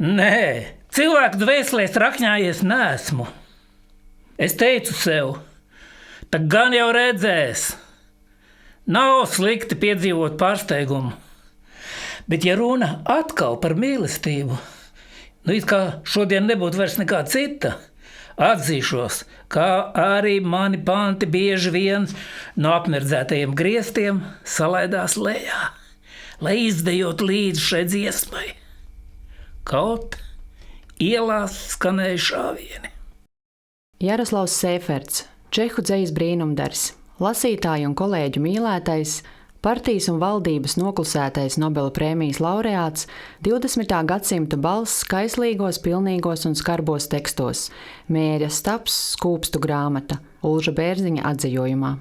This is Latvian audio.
Nē, cilvēku dvēselēs rakņājies neesmu. Es teicu sev, tā gan jau redzēs. Nav slikti piedzīvot pārsteigumu. Bet ja runa atkal par mīlestību, it kā šodien nebūtu vairs nekā cita, atzīšos, kā arī mani panti bieži vien no apmirdzētajiem griestiem salaidās lejā, lai izdejot līdzi šai dziesmai. Kaut ielās skanēja šāvieni. Jaroslavs Sēferts, čehu dzejas brīnumdars, lasītāju un kolēģu mīlētais, partijas un valdības noklusētais Nobela prēmijas laureāts, 20. gadsimta balss kaislīgos, pilnīgos un skarbos tekstos, Mērja Staps skūpstu grāmata, Ulža Bērziņa atzījojumā.